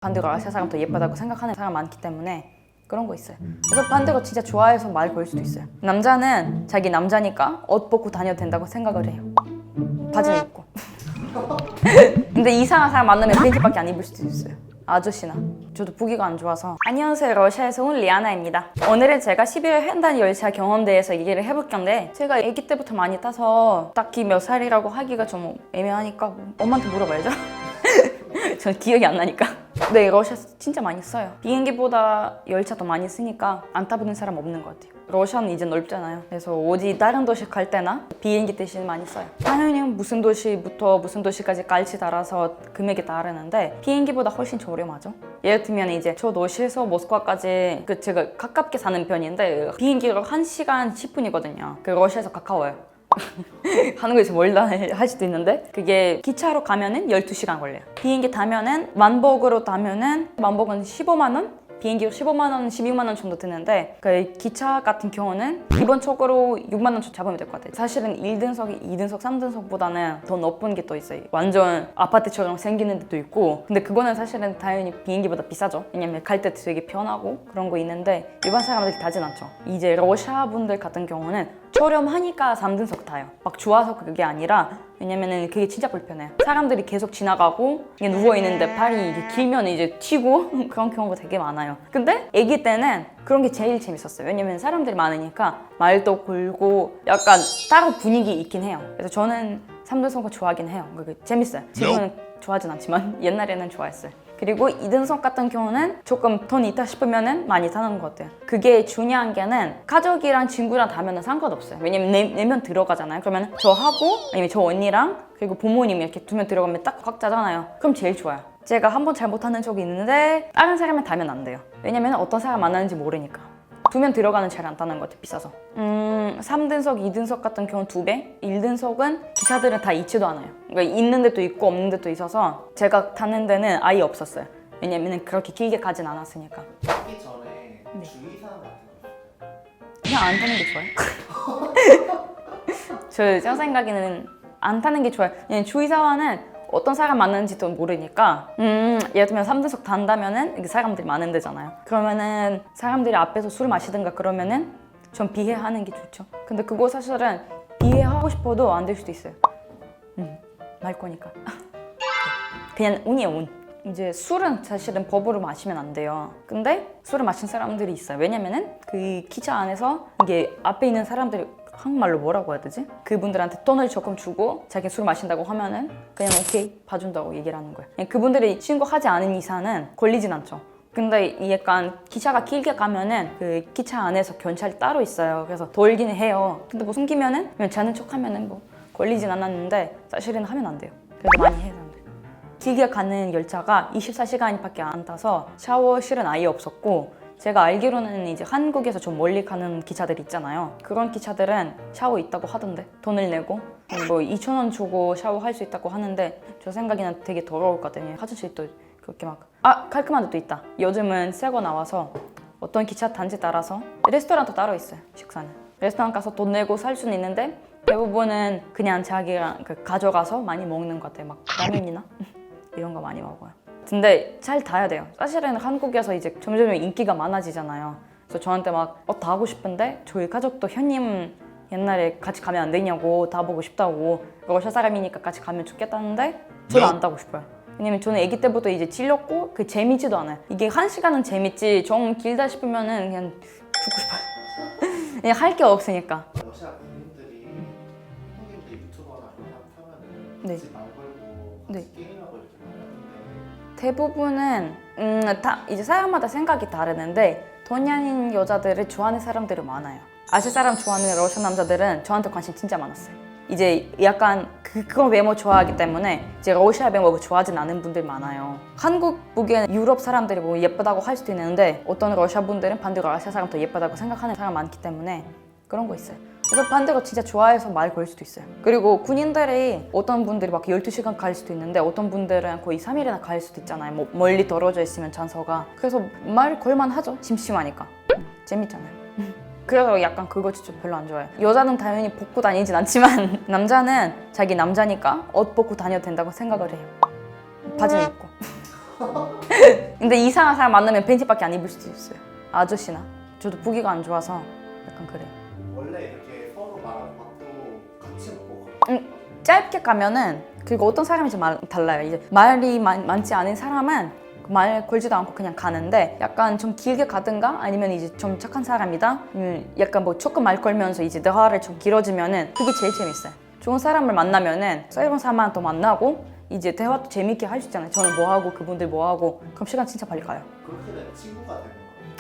반대로 러시아 사람 더 예쁘다고 생각하는 사람 많기 때문에 그런 거 있어요. 그래서 반대로 진짜 좋아해서 말 걸 수도 있어요. 남자는 자기 남자니까 옷 벗고 다녀도 된다고 생각을 해요. 바지는 입고. 근데 이상한 사람 만나면 팬티밖에 안 입을 수도 있어요. 아저씨나. 저도 보기가 안 좋아서. 안녕하세요, 러시아에서 온 리아나입니다. 오늘은 제가 11월 횡단 열차 경험에 대해서 얘기를 해볼 건데, 제가 아기 때부터 많이 타서 딱히 몇 살이라고 하기가 좀 애매하니까 엄마한테 물어봐야죠. 전 기억이 안 나니까. 네, 러시아 진짜 많이 써요. 비행기보다 열차 더 많이 쓰니까 안 타보는 사람 없는 것 같아요. 러시아는 이제 넓잖아요. 그래서 어디 다른 도시 갈 때나 비행기 대신 많이 써요. 당연히 무슨 도시부터 무슨 도시까지 갈지 따라서 금액이 다르는데 비행기보다 훨씬 저렴하죠. 예를 들면 이제 저 도시에서 모스크바까지 제가 가깝게 사는 편인데 비행기로 1시간 10분이거든요. 러시아에서 가까워요. 한국에서 멀다 할 수도 있는데 그게 기차로 가면은 12시간 걸려요. 비행기 타면은 만복으로 타면은 만복은 15만 원? 비행기로 15만 원, 16만 원 정도 드는데 그 기차 같은 경우는 기본적으로 6만 원 정도 잡으면 될 것 같아요. 사실은 1등석이 2등석, 3등석보다는 더 높은 게 또 있어요. 완전 아파트처럼 생기는 데도 있고 근데 그거는 사실은 당연히 비행기보다 비싸죠. 왜냐면 갈 때 되게 편하고 그런 거 있는데 일반 사람들이 타진 않죠. 이제 러시아 분들 같은 경우는 저렴하니까 3등석 타요. 막 좋아서 그게 아니라 왜냐면은 그게 진짜 불편해요. 사람들이 계속 지나가고 이게 누워있는데 팔이 이게 길면 이제 튀고 그런 경우가 되게 많아요. 근데 아기 때는 그런 게 제일 재밌었어요. 왜냐면 사람들이 많으니까 말도 걸고 약간 따로 분위기 있긴 해요. 그래서 저는 3등석을 좋아하긴 해요. 그게 재밌어요. 지금은 좋아하진 않지만 옛날에는 좋아했어요. 그리고 2등석 같은 경우는 조금 돈 있다 싶으면 많이 타는 것 같아요. 그게 중요한 게는 가족이랑 친구랑 타면 상관없어요. 왜냐면 네 명 들어가잖아요. 그러면 저하고 아니면 저 언니랑 그리고 부모님 이렇게 2명 들어가면 딱 꽉 짜잖아요. 그럼 제일 좋아요. 제가 한 번 잘못하는 적이 있는데 다른 사람이 타면 안 돼요. 왜냐면 어떤 사람 만나는지 모르니까. 2명 들어가는 잘 안 타는 것 같아요. 비싸서. 3등석, 2등석 같은 경우는 2배? 1등석은 기차들은 다 있지도 않아요. 그러니까 있는 데도 있고 없는 데도 있어서 제가 타는 데는 아예 없었어요. 왜냐면 그렇게 길게 가진 않았으니까. 타기 전에 주의사항 같은 거 그냥 안 타는 게 좋아요. 제 생각에는 안 타는 게 좋아요. 왜냐면 주의사항은 어떤 사람 만나는지도 모르니까 예를 들면 3등석 탄다면은 사람들이 많은 데잖아요. 그러면은 사람들이 앞에서 술 마시든가 그러면은 전 비회하는 게 좋죠. 근데 그거 사실은 비회하고 싶어도 안 될 수도 있어요. 말 거니까. 그냥 운이에요, 운. 이제 술은 사실은 법으로 마시면 안 돼요. 근데 술을 마신 사람들이 있어요. 왜냐면은 그 기차 안에서 이게 앞에 있는 사람들이 한국말로 뭐라고 해야 되지? 그분들한테 돈을 조금 주고 자기 술 마신다고 하면은 그냥 오케이 봐준다고 얘기를 하는 거예요. 그분들이 신고하지 않은 이상은 걸리진 않죠. 근데 이 약간 기차가 길게 가면은 그 기차 안에서 경찰이 따로 있어요. 그래서 돌기는 해요. 근데 뭐 숨기면은 그냥 자는 척 하면은 뭐 걸리진 않았는데 사실은 하면 안 돼요. 그래서 많이 해요, 사람들. 길게 가는 열차가 24시간밖에 안 타서 샤워실은 아예 없었고 제가 알기로는 이제 한국에서 좀 멀리 가는 기차들 있잖아요. 그런 기차들은 샤워 있다고 하던데 돈을 내고 뭐 2,000원 주고 샤워할 수 있다고 하는데 저 생각에는 되게 더러울 것 같아요. 화장실도 그렇게 막 깔끔한 데도 있다. 요즘은 새 거 나와서 어떤 기차 단지 따라서 레스토랑도 따로 있어요. 식사는 레스토랑 가서 돈 내고 살 수는 있는데 대부분은 그냥 자기가 가져가서 많이 먹는 것 같아요. 막 라면이나 이런 거 많이 먹어요. 근데 잘 타야 돼요. 사실은 한국에서 이제 점점 인기가 많아지잖아요. 그래서 저한테 막 다 하고 싶은데 저희 가족도 현님 옛날에 같이 가면 안 되냐고 다 보고 싶다고 러시아 사람이니까 같이 가면 좋겠다는데 저는 안 타고 싶어요. 왜냐면 저는 아기 때부터 이제 질렸고 그 재밌지도 않아요. 이게 1시간은 재밌지 좀 길다 싶으면은 그냥 죽고 싶어요. 그냥 할 게 없으니까. 러시아 군인들이 한국인들 유튜버나 그런 거 하면은 네. 같이 말 걸고 네. 같이 게임하고 이렇게 많이 하는데 대부분은 다 이제 사람마다 생각이 다르는데 동양인 여자들을 좋아하는 사람들이 많아요. 아시아 사람 좋아하는 러시아 남자들은 저한테 관심 진짜 많았어요. 이제 약간 그런 외모 좋아하기 때문에 이제 러시아 외모 좋아하진 않은 분들 많아요. 한국 보기에는 유럽 사람들이 뭐 예쁘다고 할 수도 있는데 어떤 러시아 분들은 반대로 러시아 사람 더 예쁘다고 생각하는 사람 많기 때문에 그런 거 있어요. 그래서 반대로 진짜 좋아해서 말 걸 수도 있어요. 그리고 군인들이 어떤 분들이 막 12시간 갈 수도 있는데 어떤 분들은 거의 3일이나 갈 수도 있잖아요. 뭐 멀리 떨어져 있으면 장소가. 그래서 말 걸만 하죠. 심심하니까. 재밌잖아요. 그래서 약간 그거 진짜 별로 안 좋아해요. 여자는 당연히 벗고 다니진 않지만 남자는 자기 남자니까 옷 벗고 다녀도 된다고 생각을 해요. 바지는 입고. 근데 이상한 사람 만나면 팬티밖에 안 입을 수도 있어요. 아저씨나. 저도 보기가 안 좋아서 약간 그래요. 원래 이렇게 서로 말하는 것도 같이 먹고 가요. 짧게 가면은 그리고 어떤 사람이 좀 달라요. 이제 말이 많지 않은 사람은 말 걸지도 않고 그냥 가는데 약간 좀 길게 가든가 아니면 이제 좀 착한 사람이다. 약간 뭐 조금 말 걸면서 이제 대화를 좀 길어지면은 그게 제일 재밌어요. 좋은 사람을 만나면은 새로운 사람만 또 만나고 이제 대화도 재밌게 할 수 있잖아요. 저는 뭐 하고 그분들 뭐 하고 그럼 시간 진짜 빨리 가요. 그렇게 되면 친구가 되는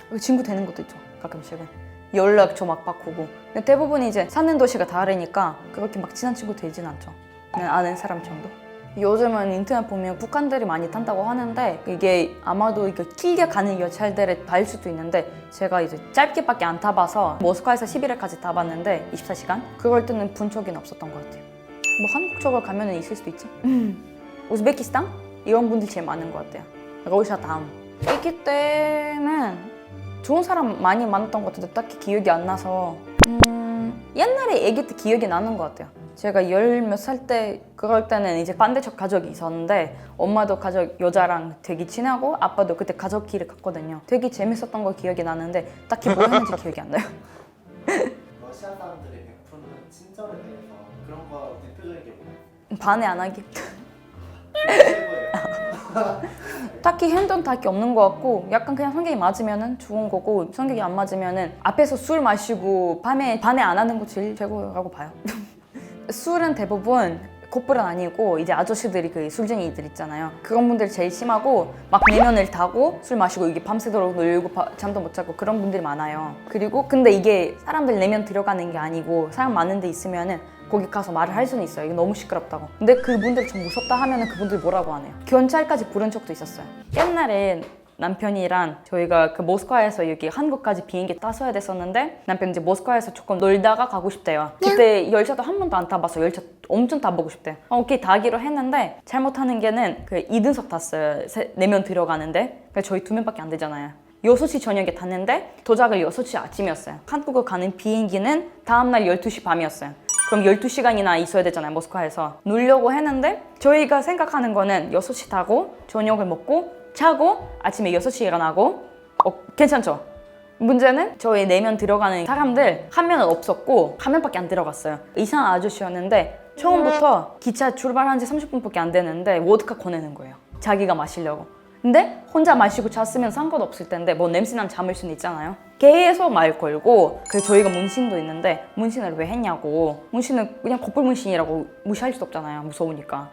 거예요. 친구 되는 것도 있죠. 가끔씩은 연락 좀 막 바꾸고. 근데 대부분 이제 사는 도시가 다르니까 그렇게 막 친한 친구 되진 않죠. 그냥 아는 사람 정도. 요즘은 인터넷 보면 북한들이 많이 탄다고 하는데 이게 아마도 이게 길게 가는 열차들을 달 수도 있는데 제가 이제 짧게밖에 안 타봐서 모스크바에서 11일까지 타봤는데 24시간? 그럴 때는 본 적은 없었던 것 같아요. 뭐 한국 쪽을 가면은 있을 수도 있지. 우즈베키스탄? 이런 분들이 제일 많은 것 같아요. 러시아 다음. 아기 때는 좋은 사람 많이 만났던 것 같은데 딱히 기억이 안 나서 옛날에 아기 때 기억이 나는 것 같아요. 제가 열 몇 살 때 그럴 때는 이제 반대쪽 가족이 있었는데 엄마도 가족 여자랑 되게 친하고 아빠도 그때 가족끼리 갔거든요. 되게 재밌었던 거 기억이 나는데 딱히 뭐 했는지 기억이 안 나요. 러시아 사람들이 베푸는 친절에 대해서 그런 거 대표적인 게 뭐예요? 반해 안 하기. 최고예요. 딱히 행동 딱히 없는 것 같고 약간 그냥 성격이 맞으면은 좋은 거고 성격이 안 맞으면은 앞에서 술 마시고 밤에 반해 안 하는 거 제일 최고라고 봐요. 술은 대부분 커플은 아니고 이제 아저씨들이 그 술쟁이들 있잖아요. 그런 분들 제일 심하고 막 내면을 타고 술 마시고 이게 밤새도록 놀고 잠도 못 자고 그런 분들이 많아요. 그리고 근데 이게 사람들 내면 들어가는 게 아니고 사람 많은 데 있으면은 거기 가서 말을 할 수는 있어요. 이게 너무 시끄럽다고. 근데 그분들 좀 무섭다 하면은 그분들 뭐라고 안 해요. 경찰까지 부른 적도 있었어요. 옛날에 남편이랑 저희가 그 모스크바에서 여기 한국까지 비행기 타서야 됐었는데 남편이 이제 모스크바에서 조금 놀다가 가고 싶대요. 그때 열차도 한 번도 안 타봐서 열차 엄청 타보고 싶대요. 오케이 타기로 했는데 잘못하는 게는 그 2등석 탔어요. 4명 들어가는데 그러니까 저희 2명밖에 안 되잖아요. 6시 저녁에 탔는데 도착을 6시 아침이었어요. 한국을 가는 비행기는 다음날 12시 밤이었어요. 그럼 12시간이나 있어야 되잖아요, 모스크바에서. 놀려고 했는데 저희가 생각하는 거는 6시 타고 저녁을 먹고 자고 아침에 6시에 일어나고 괜찮죠? 문제는 저희 4명 들어가는 사람들 한 명은 없었고 한 명밖에 안 들어갔어요. 이상한 아저씨였는데 처음부터 기차 출발한 지 30분밖에 안 되는데 워드카 꺼내는 거예요. 자기가 마시려고. 근데 혼자 마시고 잤으면 상관없을 텐데 뭐 냄새나면 잠을 수는 있잖아요. 계속 말 걸고 그래서 저희가 문신도 있는데 문신을 왜 했냐고. 문신은 그냥 커플 문신이라고 무시할 수도 없잖아요. 무서우니까.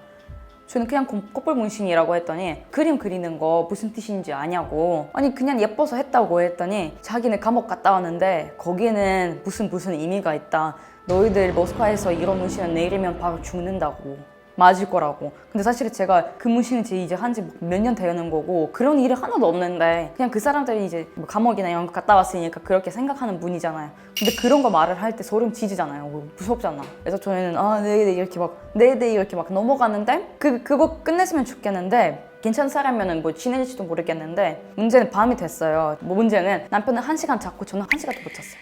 저는 그냥 커플 문신이라고 했더니 그림 그리는 거 무슨 뜻인지 아냐고. 아니 그냥 예뻐서 했다고 했더니 자기는 감옥 갔다 왔는데 거기는 무슨 의미가 있다. 너희들 모스크바에서 이런 문신은 내리면 바로 죽는다고. 맞을 거라고. 근데 사실 제가 그 문신은 이제 한지 몇 년 되는 거고 그런 일이 하나도 없는데 그냥 그 사람들이 이제 뭐 감옥이나 이런 거 갔다 왔으니까 그렇게 생각하는 분이잖아요. 근데 그런 거 말을 할 때 소름 지지잖아요. 무섭잖아. 그래서 저희는 네 이렇게 막 넘어가는데 그거 끝냈으면 좋겠는데 괜찮은 사람이면 뭐 친해질지도 모르겠는데 문제는 밤이 됐어요. 뭐 문제는 남편은 1시간 잤고 저는 1시간도 못 잤어요.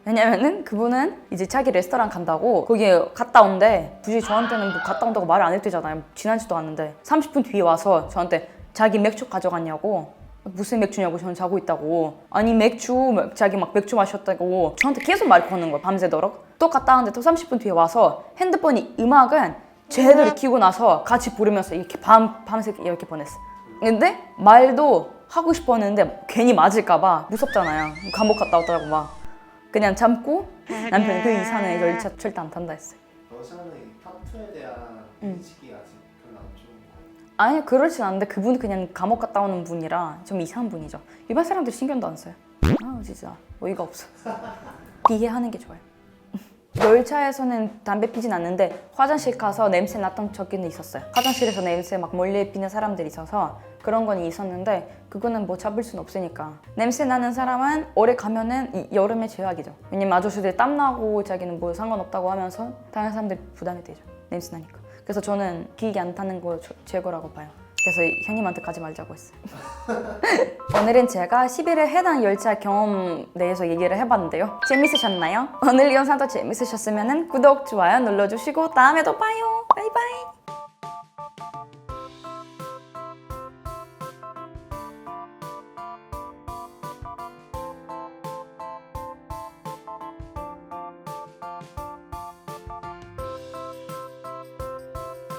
왜냐면은 그분은 이제 자기 레스토랑 간다고 거기에 갔다 온대. 굳이 저한테는 뭐 갔다 온다고 말을 안 해도 되잖아요. 지나지도 않는데 30분 뒤에 와서 저한테 자기 맥주 가져갔냐고. 무슨 맥주냐고. 저는 자고 있다고. 아니 자기 막 맥주 마셨다고 저한테 계속 말 거는 거예요. 밤새도록. 또 갔다 왔는데 또 30분 뒤에 와서 핸드폰이 음악은 제대로 켜고 나서 같이 부르면서 이렇게 밤새 이렇게 보냈어. 근데 말도 하고 싶었는데 괜히 맞을까봐 무섭잖아요. 감옥 갔다 왔다고 막. 그냥 참고 남편이 그 이상의 열차 절대 안 탄다 했어요. 러시아는 이 타투에 대한 인식이 아직 별로 안 좋은 거예요. 아니 그렇진 않은데 그분은 그냥 감옥 갔다 오는 분이라 좀 이상한 분이죠. 일반 사람들 신경도 안 써요. 진짜 어이가 없어. 비해하는 게 좋아요. 열차에서는 담배 피진 않는데 화장실 가서 냄새 났던 적은 있었어요. 화장실에서 냄새 막 몰래 피는 사람들이 있어서 그런 건 있었는데 그거는 뭐 잡을 순 없으니까. 냄새 나는 사람은 오래 가면은 여름에 제약이죠. 왜냐면 아저씨들 땀나고 자기는 뭐 상관없다고 하면서 다른 사람들 부담이 되죠. 냄새 나니까. 그래서 저는 길게 안 타는 거 최고라고 봐요. 그래서 현님한테 가지 말자고 했어요. 오늘은 제가 11회 해당 열차 경험 대해서 얘기를 해봤는데요. 재밌으셨나요? 오늘 영상도 재밌으셨으면 구독, 좋아요 눌러주시고 다음에 또 봐요. 바이바이.